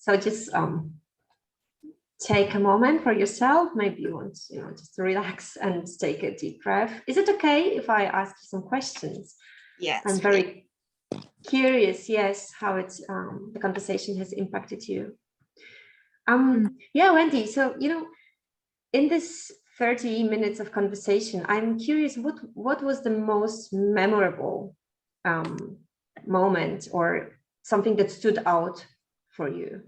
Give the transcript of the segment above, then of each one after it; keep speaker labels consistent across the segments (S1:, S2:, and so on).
S1: So just take a moment for yourself. Maybe you want, just to relax and take a deep breath. Is it okay if I ask you some questions?
S2: Yes.
S1: I'm very curious, yes, how it's the conversation has impacted you. Yeah, Wendy, so in this 30 minutes of conversation, I'm curious, what was the most memorable moment or something that stood out for you?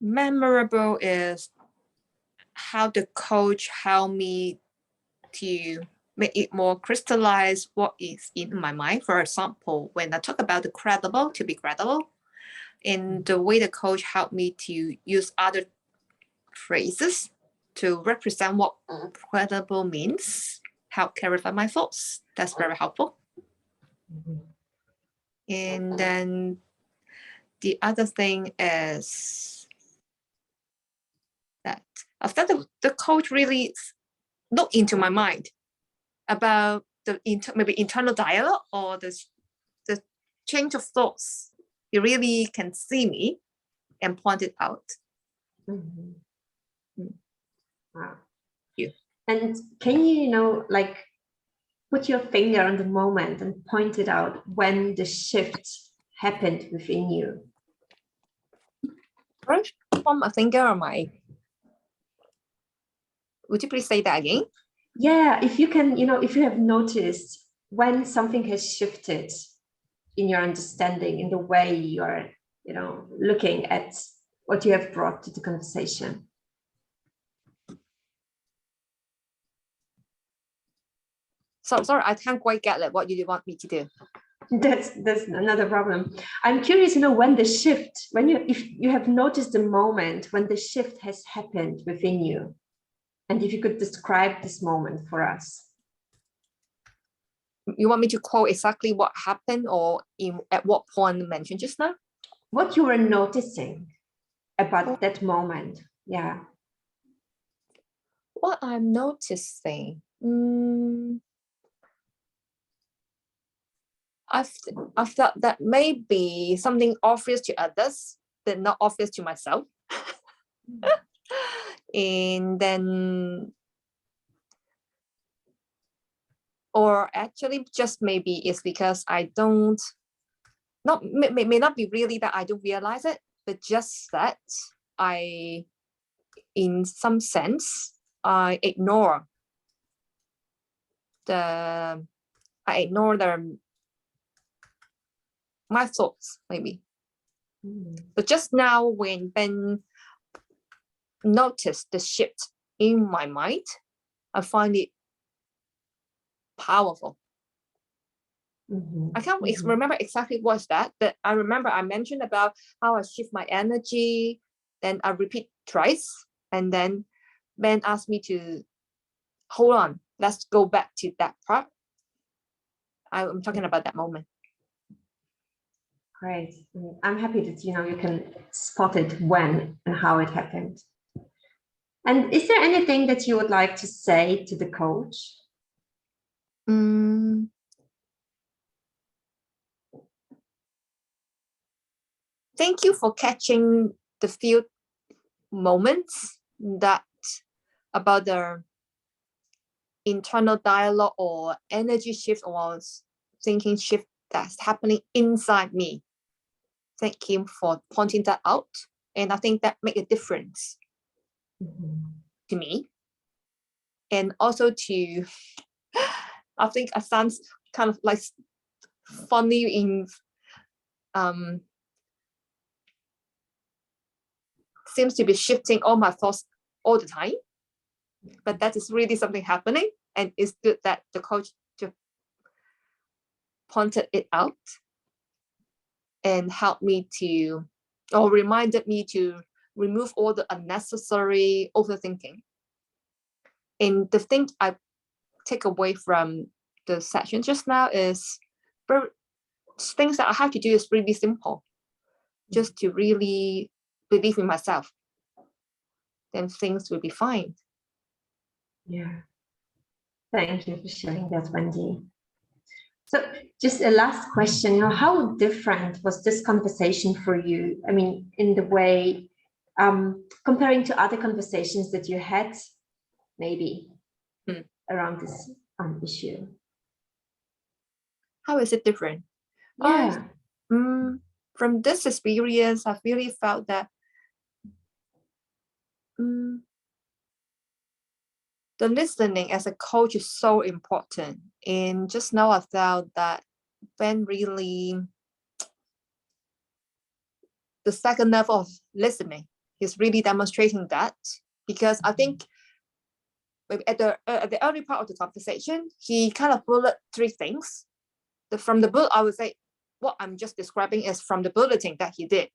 S2: Memorable is how the coach helped me to make it more crystallized what is in my mind. For example, when I talk about the credible, to be credible, in the way the coach helped me to use other phrases to represent what credible means, help clarify my thoughts. That's very helpful. And then the other thing is that after the coach really looked into my mind about the maybe internal dialogue or the change of thoughts, he really can see me and point it out.
S1: Wow.
S2: You.
S1: And can you, like, put your finger on the moment and point it out when the shift happened within you?
S2: From a finger or my... Would you please say that again?
S1: Yeah, if you can, if you have noticed when something has shifted in your understanding, in the way you're, looking at what you have brought to the conversation.
S2: So sorry, I can't quite get it. What do you want me to do?
S1: That's another problem. I'm curious, when the shift, if you have noticed the moment when the shift has happened within you, and if you could describe this moment for us.
S2: You want me to quote exactly what happened or at what point mentioned just now?
S1: What you were noticing about that moment, yeah.
S2: What I'm noticing, I thought that maybe something obvious to others, but not obvious to myself. And then, or actually just maybe it's because I don't, may not be really that I don't realize it, but just that I, in some sense, I ignore my thoughts, maybe. But just now when Ben noticed the shift in my mind, I find it powerful. I can't remember exactly what's that, but I remember I mentioned about how I shift my energy, then I repeat twice, and then Ben asked me to hold on, let's go back to that part. I'm talking about that moment.
S1: Great. I'm happy that you can spot it when and how it happened. And is there anything that you would like to say to the coach?
S2: Thank you for catching the few moments that about the internal dialogue or energy shift or thinking shift that's happening inside me. Thank you for pointing that out. And I think that makes a difference to me. And also to, I think it sounds kind of like funny in, seems to be shifting all my thoughts all the time. But that is really something happening. And it's good that the coach just pointed it out and helped me to, or reminded me to remove all the unnecessary overthinking. And the thing I take away from the session just now is things that I have to do is really simple. Just to really believe in myself. Then things will be fine.
S1: Yeah. Thank you for sharing that, Wendy. So just a last question, you know, how different was this conversation for you? I mean, in the way, comparing to other conversations that you had, maybe around this issue.
S2: How is it different?
S1: Yeah.
S2: From this experience, I've really felt that the listening as a coach is so important. And just now I felt that Ben really, the second level of listening, he's really demonstrating that, because I think maybe at the early part of the conversation, he kind of bullet three things. From the bullet, I would say what I'm just describing is from the bulleting that he did.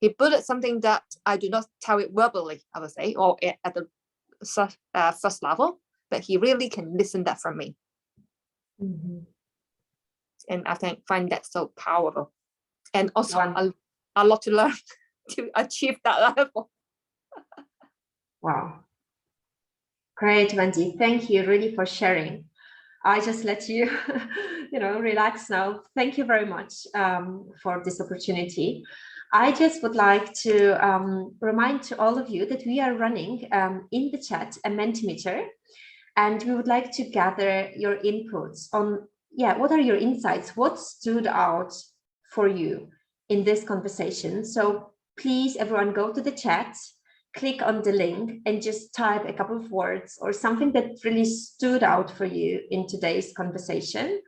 S2: He bullet something that I do not tell it verbally, I would say, or at the first level, but he really can listen that from me. And I find that so powerful, and also a lot to learn to achieve that level.
S1: Wow. Great, Wendy. Thank you really for sharing. I just let you, relax now. Thank you very much for this opportunity. I just would like to remind to all of you that we are running in the chat a Mentimeter, and we would like to gather your inputs on, what are your insights? What stood out for you in this conversation? So please, everyone, go to the chat, click on the link and just type a couple of words or something that really stood out for you in today's conversation.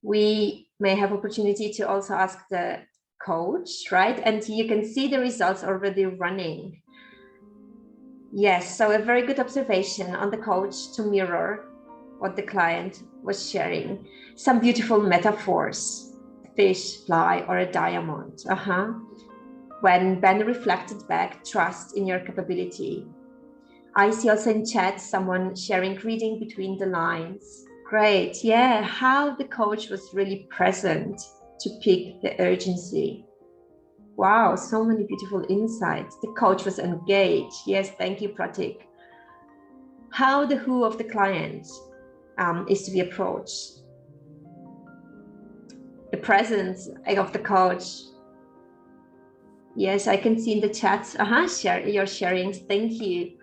S1: We may have opportunity to also ask the coach, right? And you can see the results already running. Yes, so a very good observation on the coach to mirror what the client was sharing. Some beautiful metaphors, fish, fly, or a diamond. When Ben reflected back, trust in your capability. I see also in chat someone sharing reading between the lines. Great, yeah, how the coach was really present to pick the urgency. Wow, so many beautiful insights. The coach was engaged. Yes, thank you, Pratik. How the who of the client is to be approached. The presence of the coach. Yes, I can see in the chat, share your sharings. Thank you.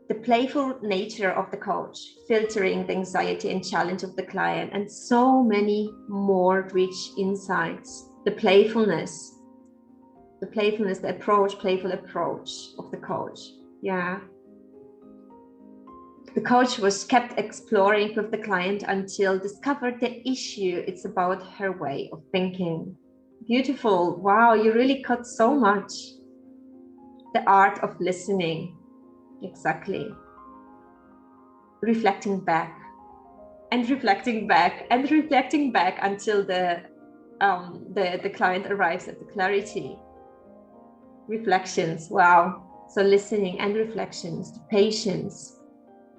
S1: The playful nature of the coach, filtering the anxiety and challenge of the client, and so many more rich insights. The playfulness, the playful approach of the coach. Yeah. The coach was kept exploring with the client until discovered the issue. It's about her way of thinking. Beautiful. Wow, you really caught so much. The art of listening. Exactly. Reflecting back and reflecting back and reflecting back until the client arrives at the clarity. Reflections. Wow. So listening and reflections, the patience,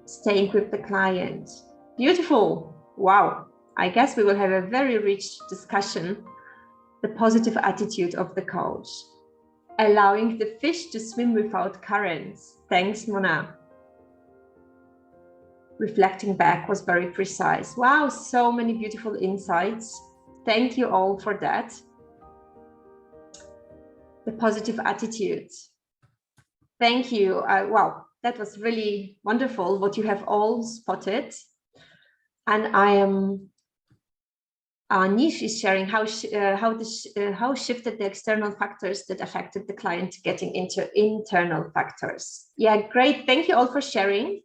S1: staying with the client. Beautiful. Wow. I guess we will have a very rich discussion. The positive attitude of the coach. Allowing the fish to swim without currents. Thanks, Mona. Reflecting back was very precise. Wow, so many beautiful insights. Thank you all for that. The positive attitude. Thank you. Wow, that was really wonderful what you have all spotted. And I am Nish is sharing how shifted the external factors that affected the client getting into internal factors. Yeah, great. Thank you all for sharing.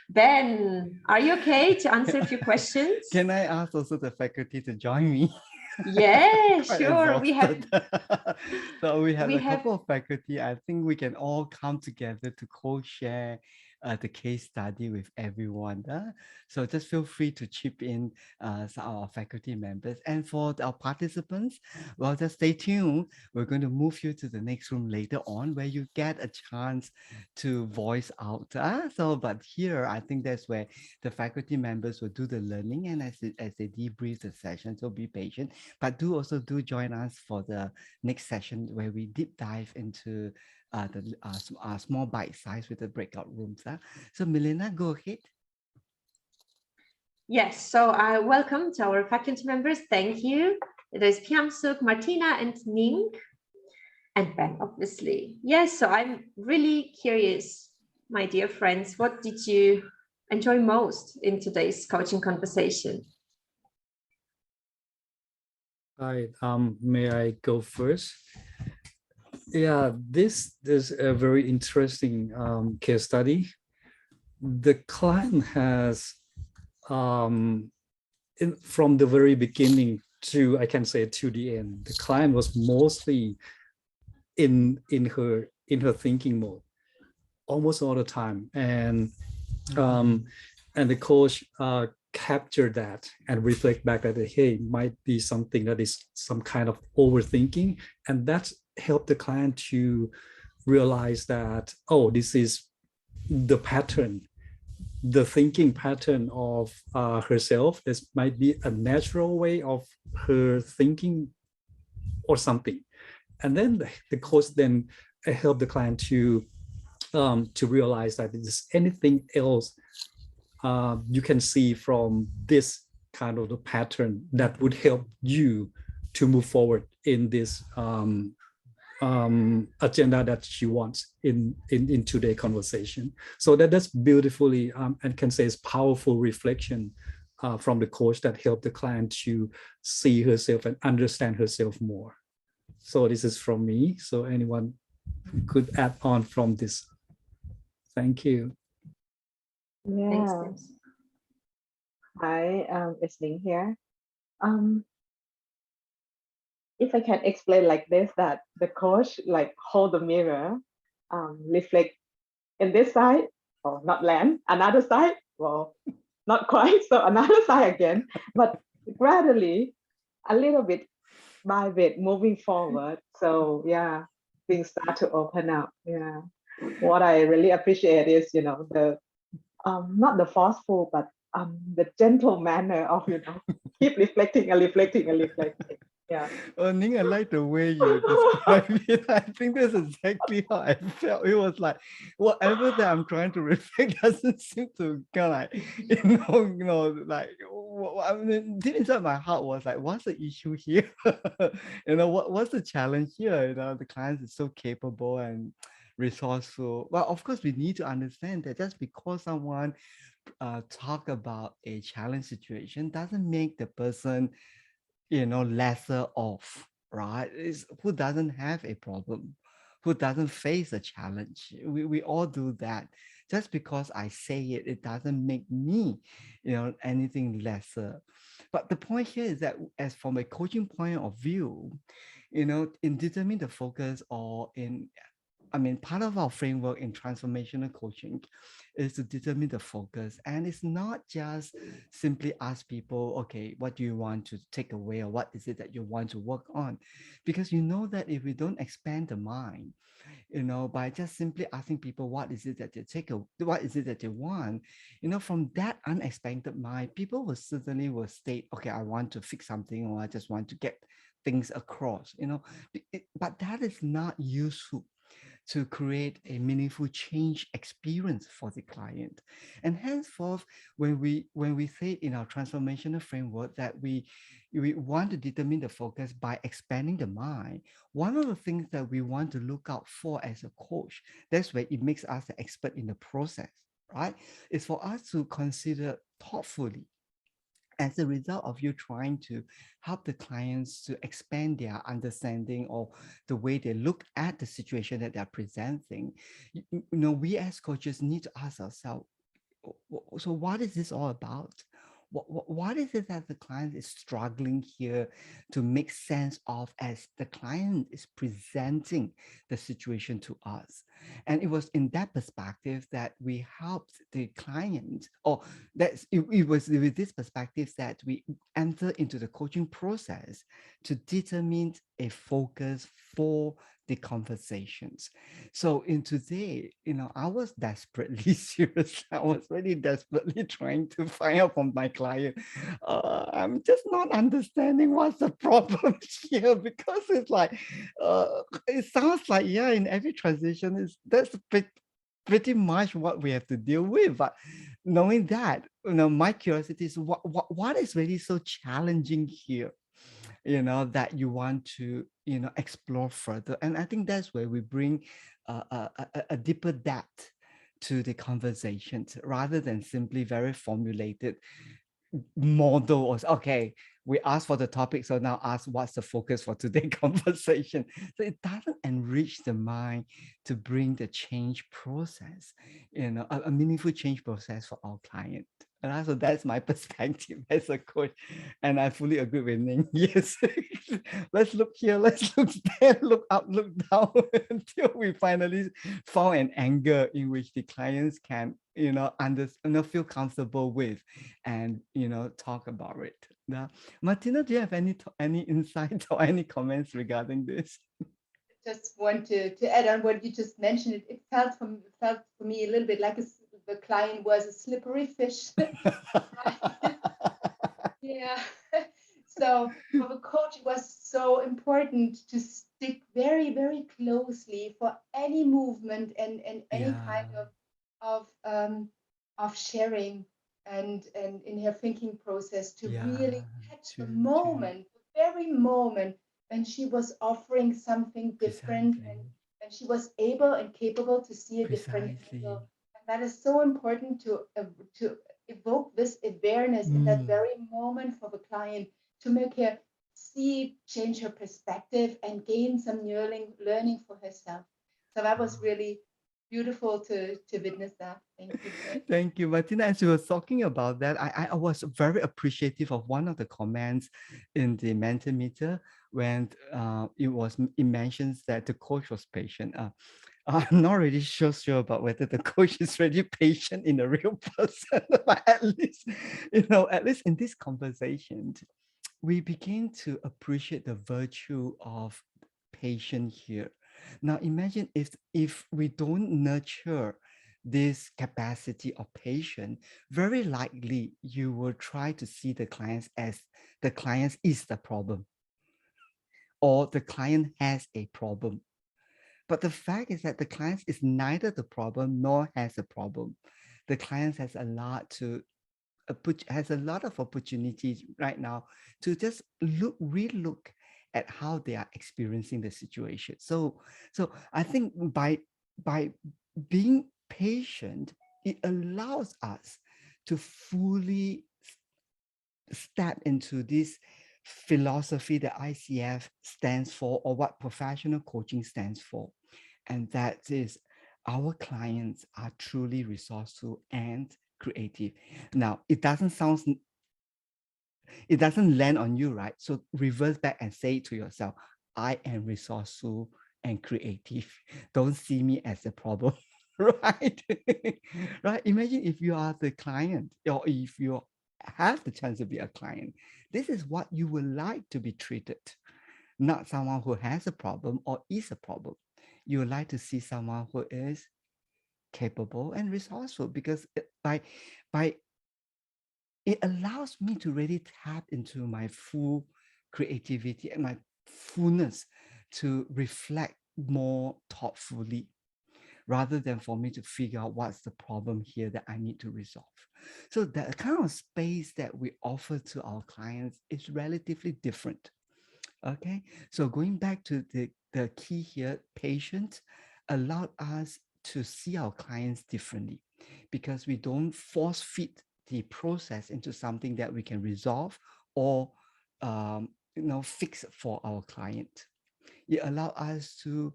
S1: Ben, are you okay to answer a few questions?
S3: Can I ask also the faculty to join me?
S1: Yeah, sure.
S3: We have a couple of faculty. I think we can all come together to co-share the case study with everyone. So just feel free to chip in our faculty members. And for our participants, well, just stay tuned. We're going to move you to the next room later on where you get a chance to voice out. But here, I think that's where the faculty members will do the learning and as they debrief the session. So be patient. But do join us for the next session where we deep dive into the small bite size with the breakout rooms. So Milena, go ahead.
S1: Yes, so welcome to our faculty members. Thank you. There's Piam Suk, Martina, and Ning, and Ben, obviously. Yes, so I'm really curious, my dear friends, what did you enjoy most in today's coaching conversation?
S4: Hi, may I go first? Yeah, this is a very interesting case study. The client has, from the very beginning to, I can say, to the end, the client was mostly in her thinking mode almost all the time, and the coach capture that and reflect back that, hey, might be something that is some kind of overthinking, and that's helped the client to realize that, oh, this is the pattern, the thinking pattern of herself. This might be a natural way of her thinking or something. And then the coach then help the client to realize that if there's anything else you can see from this kind of the pattern that would help you to move forward in this agenda that she wants in today's conversation. So that's beautifully and can say is powerful reflection from the coach that helped the client to see herself and understand herself more. So this is from me. So anyone could add on from this. Thank you.
S5: Yeah.
S1: Thanks.
S5: Hi, it's Ning here. If I can explain like this, that the coach like hold the mirror, reflect in this side, or not land, another side, well, not quite, so another side again, but gradually, a little bit by bit, moving forward. So yeah, things start to open up. Yeah. What I really appreciate is, the not the forceful, but the gentle manner of, keep reflecting and reflecting and reflecting. Yeah.
S3: Ning, I like the way you describe it. I think that's exactly how I felt. It was like whatever that I'm trying to reflect doesn't seem to kind of like, like I mean, deep inside my heart was like, what's the issue here? What's the challenge here? The client is so capable and resourceful. Well, of course, we need to understand that just because someone talk about a challenge situation doesn't make the person lesser off, right? Who doesn't have a problem, who doesn't face a challenge. We all do that. Just because I say it, it doesn't make me anything lesser. But the point here is that as from a coaching point of view, in determining the focus, or part of our framework in transformational coaching is to determine the focus. And it's not just simply ask people, okay, what do you want to take away, or what is it that you want to work on? Because you know that if we don't expand the mind, by just simply asking people what is it that they what is it that they want, from that unexpected mind, people will state, okay, I want to fix something, or I just want to get things across, but that is not useful to create a meaningful change experience for the client. And henceforth, when we say in our transformational framework that we want to determine the focus by expanding the mind, one of the things that we want to look out for as a coach, that's where it makes us the expert in the process, right? Is for us to consider thoughtfully, as a result of you trying to help the clients to expand their understanding or the way they look at the situation that they're presenting, we as coaches need to ask ourselves, so what is this all about? What is it that the client is struggling here to make sense of as the client is presenting the situation to us? And it was in that perspective that we helped the client, or it was with this perspective that we enter into the coaching process to determine a focus for the conversations. So in today, I was desperately serious. I was really desperately trying to find out from my client. I'm just not understanding what's the problem here, because it's like, it sounds like, yeah, in every transition, that's pretty much what we have to deal with. But knowing that, my curiosity is what is really so challenging here, that you want to, explore further. And I think that's where we bring a deeper depth to the conversations rather than simply very formulated model or okay, we asked for the topic, so now ask what's the focus for today's conversation. So it doesn't enrich the mind to bring the change process, a meaningful change process for our client. And so that's my perspective as a coach. And I fully agree with Ning. Yes. Let's look here, let's look there, look up, look down until we finally found an angle in which the clients can, feel comfortable with and, talk about it. Now, Martina, do you have any insights or any comments regarding this?
S6: Just want to add on what you just mentioned. It felt for me a little bit like the client was a slippery fish. Yeah. So for a coach, it was so important to stick very, very closely for any movement and any kind of sharing and in her thinking process to really catch the moment, the very moment when she was offering something different and she was able and capable to see a different angle. And that is so important to evoke this awareness in that very moment for the client to make her change her perspective and gain some learning for herself. So that was really beautiful to witness that. Thank you.
S3: Thank you, Martina. As you were talking about that, I was very appreciative of one of the comments in the Mentimeter when it mentions that the coach was patient. I'm not really sure about whether the coach is really patient in a real person, but at least in this conversation, we begin to appreciate the virtue of patience here. Now imagine if we don't nurture this capacity of patience, very likely you will try to see the clients as the client is the problem or the client has a problem. But the fact is that the client is neither the problem nor has a problem. The client has a lot of opportunities right now to just relook at how they are experiencing the situation. So I think by being patient, it allows us to fully step into this philosophy that ICF stands for, or what professional coaching stands for. And that is, our clients are truly resourceful and creative. Now, it doesn't land on you, right? So reverse back and say to yourself, I am resourceful and creative. Don't see me as a problem, right? Right? Imagine if you are the client, or if you have the chance to be a client, this is what you would like to be treated, not someone who has a problem or is a problem. You would like to see someone who is capable and resourceful, because by it allows me to really tap into my full creativity and my fullness to reflect more thoughtfully, rather than for me to figure out what's the problem here that I need to resolve. So the kind of space that we offer to our clients is relatively different. Okay, so going back to the key here, patience allowed us to see our clients differently, because we don't force feed the process into something that we can resolve or fix for our client. It allowed us to,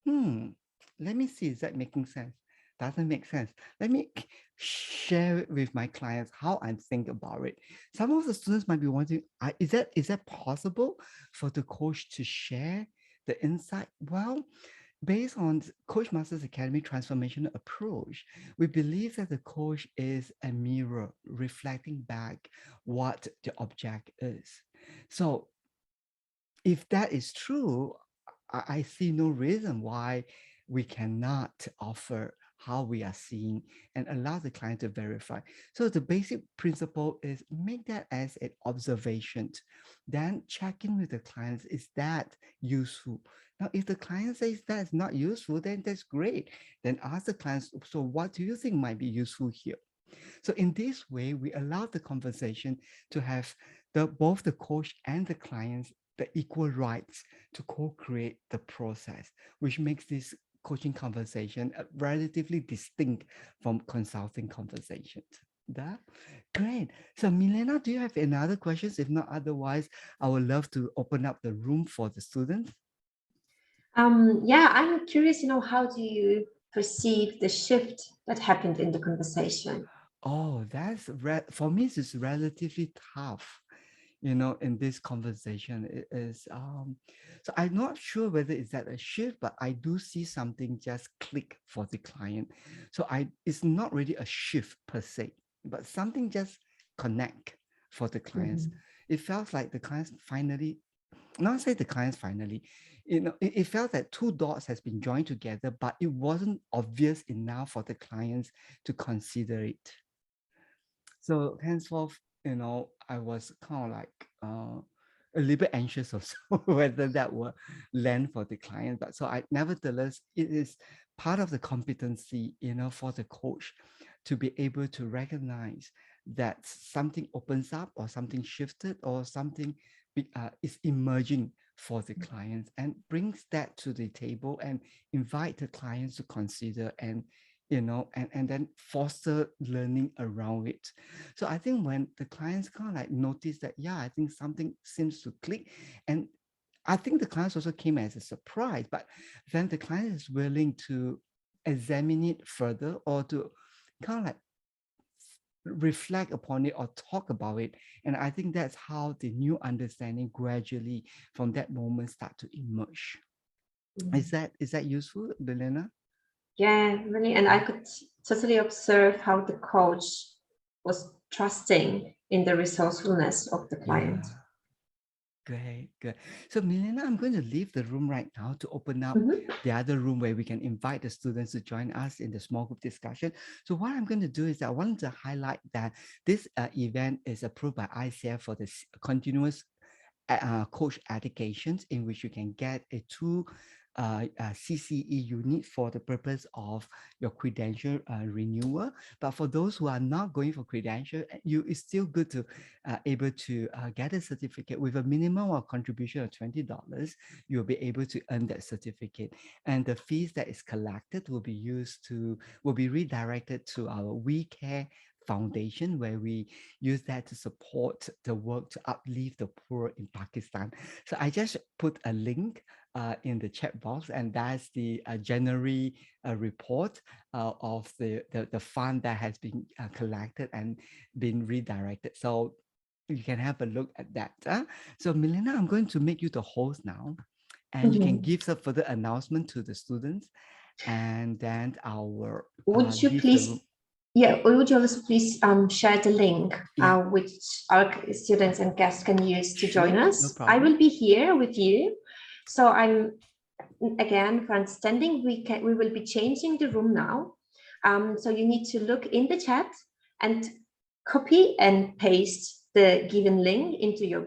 S3: let me see, is that making sense? Doesn't make sense. Let me share it with my clients how I think about it. Some of the students might be wondering, is that possible for the coach to share the insight? Well, based on Coach Masters Academy transformational approach, we believe that the coach is a mirror reflecting back what the object is. So if that is true, I see no reason why we cannot offer how we are seeing and allow the client to verify. So the basic principle is make that as an observation. Then check in with the clients. Is that useful? Now, if the client says that's not useful, then that's great. Then ask the clients, so what do you think might be useful here? So in this way, we allow the conversation to have both the coach and the clients the equal rights to co-create the process, which makes this coaching conversation relatively distinct from consulting conversations. That great. So Milena, do you have any other questions? If not, otherwise, I would love to open up the room for the students.
S1: Yeah, I'm curious, how do you perceive the shift that happened in the conversation?
S3: Oh, for me, it's relatively tough, in this conversation. It is so I'm not sure whether it's that a shift, but I do see something just click for the client. So it's not really a shift per se, but something just connect for the clients. It felt like the clients finally, not say the clients finally, it felt that two dots has been joined together, but it wasn't obvious enough for the clients to consider it. So henceforth, I was kind of like a little bit anxious also whether that will land for the client. But nevertheless, it is part of the competency, for the coach to be able to recognize that something opens up or something shifted or something is emerging for the clients, and brings that to the table and invite the clients to consider and and then foster learning around it. So I think when the clients kind of like notice that, yeah, I think something seems to click, and I think the clients also came as a surprise, but then the client is willing to examine it further or to kind of like reflect upon it or talk about it. And I think that's how the new understanding gradually from that moment start to emerge. Is that useful, Belena?
S1: Yeah, really. And I could totally observe how the coach was trusting in the resourcefulness of the client.
S3: Yeah. Great, good. So Milena, I'm going to leave the room right now to open up the other room where we can invite the students to join us in the small group discussion. So what I'm going to do is that I wanted to highlight that this event is approved by ICF for the continuous coach educations, in which you can get a 2 CCE unit for the purpose of your credential renewal. But for those who are not going for credential, it's still good to able to get a certificate with a minimum of contribution of $20. You'll be able to earn that certificate, and the fees that is collected will be redirected to our We Care Foundation, where we use that to support the work to uplift the poor in Pakistan. So I just put a link in the chat box, and that's the January report of the fund that has been collected and been redirected. So you can have a look at that. So Milena, I'm going to make you the host now, and you can give some further announcement to the students, and then our
S1: would you please would you also please share the link which our students and guests can use to join us? No, I will be here with you. So I'm again, for understanding, we will be changing the room now. So you need to look in the chat and copy and paste the given link into your